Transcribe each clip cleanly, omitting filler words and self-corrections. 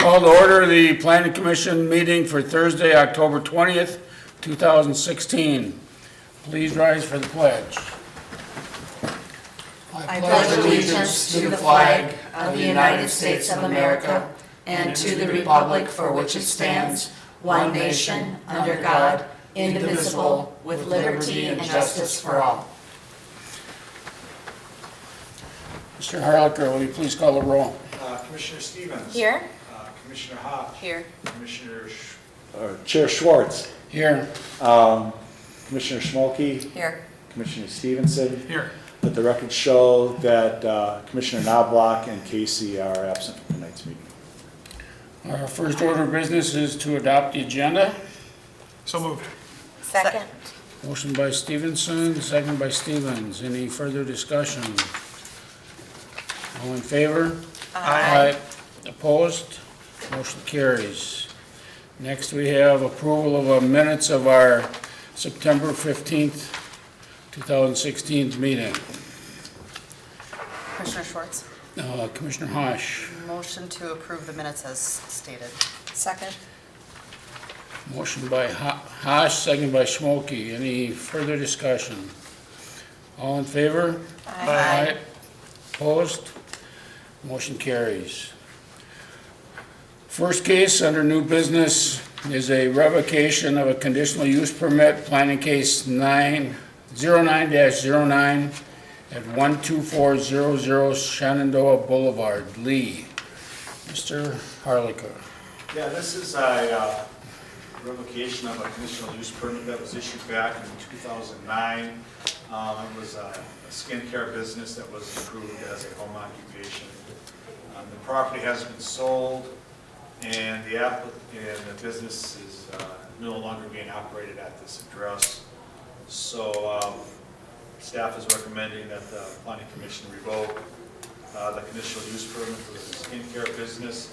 Call to order the Planning Commission meeting for Thursday, October 20th, 2016. Please rise for the pledge. I pledge allegiance to the flag of the United States of America and to the republic for which it stands, one nation, under God, indivisible, with liberty and justice for all. Mr. Harlicker, will you please call the roll? Commissioner Stevens. Here. Commissioner Hodge. Here. Chair Schwartz. Here. Commissioner Schmolke. Here. Commissioner Stevenson. Here. Let the record show that Commissioner Knobloch and Casey are absent from tonight's meeting. Our first order of business is to adopt the agenda. So moved. Second. Motion by Stevenson, second by Stevens. Any further discussion? All in favor? Aye. Opposed? Motion carries. Next, we have approval of minutes of our September 15th, 2016 meeting. Commissioner Schwartz, Commissioner Hosh. motion to approve the minutes as stated. Second. Motion by Hosh, second by Schmolke. Any further discussion? All in favor? Aye. Opposed? Motion carries. First case under new business is a revocation of a conditional use permit, planning case 09-09 at 12400 Shenandoah Boulevard, Lee. Mr. Harlicker. Yeah, this is a revocation of a conditional use permit that was issued back in 2009. It was a skincare business that was approved as a home occupation. The property has been sold, and the business is no longer being operated at this address. So staff is recommending that the Planning Commission revoke the conditional use permit for the skincare business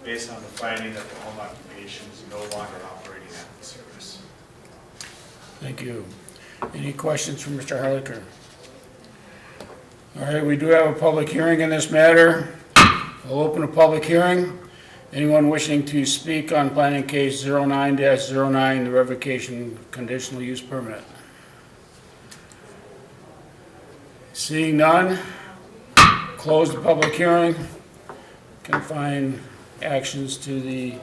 based on the finding that the home occupation is no longer operating at this address. Thank you. Any questions from Mr. Harlicker? All right, we do have a public hearing in this matter. I'll open a public hearing. Anyone wishing to speak on planning case 09-09, the revocation conditional use permit? Seeing none, close the public hearing. Confine actions to the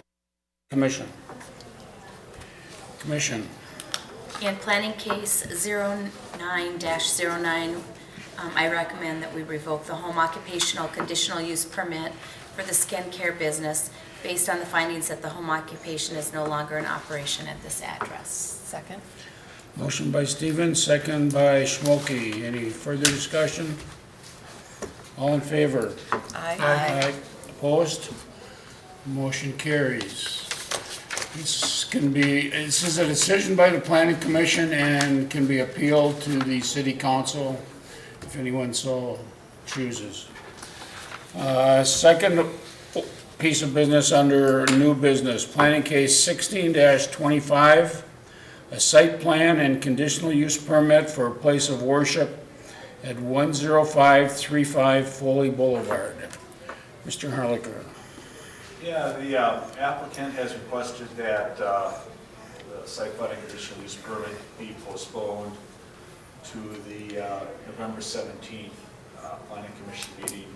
commission. Commission. In planning case 09-09, I recommend that we revoke the home occupational conditional use permit for the skincare business based on the findings that the home occupation is no longer in operation at this address. Second. Motion by Stevens, second by Schmolke. Any further discussion? All in favor? Aye. Opposed? Motion carries. This is a decision by the Planning Commission and can be appealed to the City Council if anyone so chooses. Second piece of business under new business, planning case 16-25, a site plan and conditional use permit for a place of worship at 10535 Foley Boulevard. Mr. Harlicker. Yeah, the applicant has requested that the site plan and conditional use permit be postponed to the November 17th Planning Commission meeting.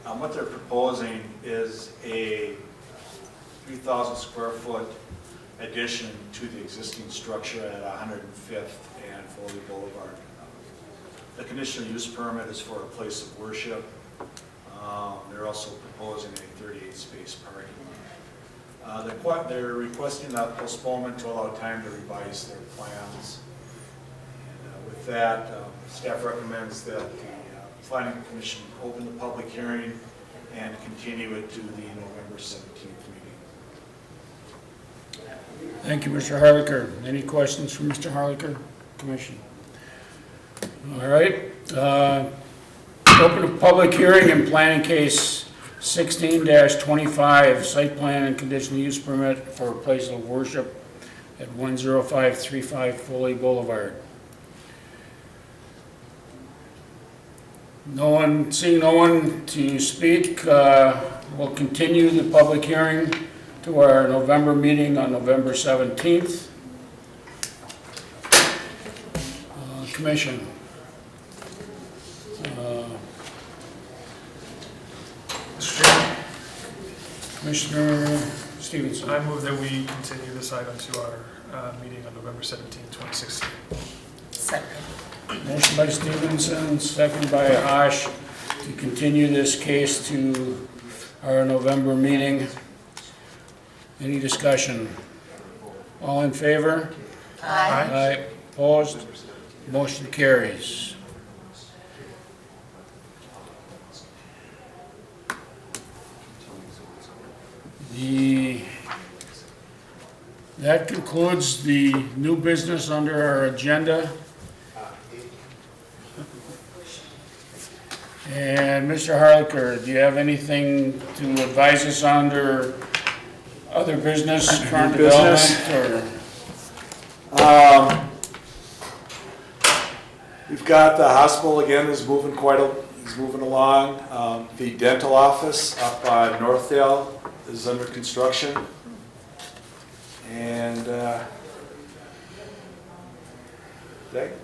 What they're proposing is a 3,000 square foot addition to the existing structure at 105th and Foley Boulevard. The conditional use permit is for a place of worship. They're also proposing a 38 space parking lot. They're requesting that postponement to allow time to revise their plans. And with that, staff recommends that the Planning Commission open the public hearing and continue it to the November 17th meeting. Thank you, Mr. Harlicker. Any questions from Mr. Harlicker, Commission? All right. Open a public hearing in planning case 16-25, site plan and conditional use permit for a place of worship at 10535 Foley Boulevard. Seeing no one to speak, we'll continue the public hearing to our November meeting on November 17th. Commission. Commissioner Stevenson. I move that we continue this item to our meeting on November 17, 2016. Second. Motion by Stevenson, second by Ash, to continue this case to our November meeting. Any discussion? All in favor? Aye. Opposed? Motion carries. That concludes the new business under our agenda. And Mr. Harlicker, do you have anything to advise us under other business, current development, or? We've got the hospital again is moving along. The dental office up on Northdale is under construction. And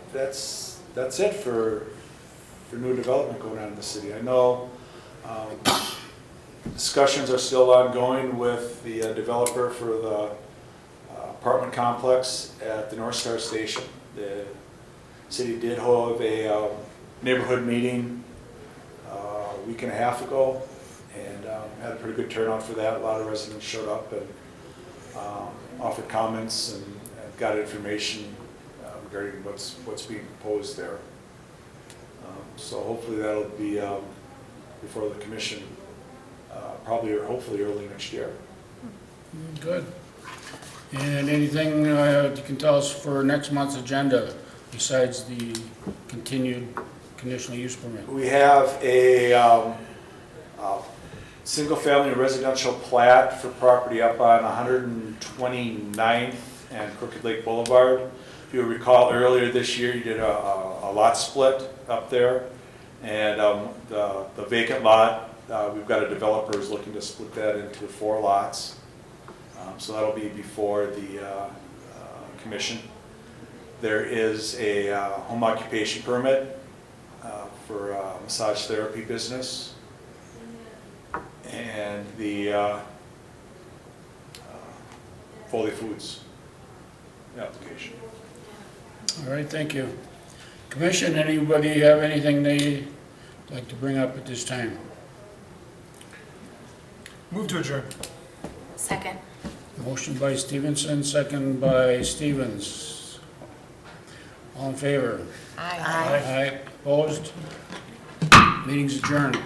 that's it for new development going on in the city. I know discussions are still ongoing with the developer for the apartment complex at the North Star Station. The city did hold a neighborhood meeting a week and a half ago, and had a pretty good turnout for that. A lot of residents showed up and offered comments and got information regarding what's being proposed there. So hopefully that'll be before the commission, probably or hopefully early next year. Good. And anything you can tell us for next month's agenda besides the continued conditional use permit? We have a single-family residential plat for property up on 129th and Crooked Lake Boulevard. If you recall, earlier this year, you did a lot split up there, and the vacant lot, we've got a developer who's looking to split that into 4 lots. So that'll be before the commission. There is a home occupation permit for a massage therapy business, and the Foley Foods application. All right, thank you. Commission, anybody have anything they'd like to bring up at this time? Move to adjourn. Second. Motion by Stevenson, second by Stevens. All in favor? Aye. Aye. Opposed? Meeting's adjourned.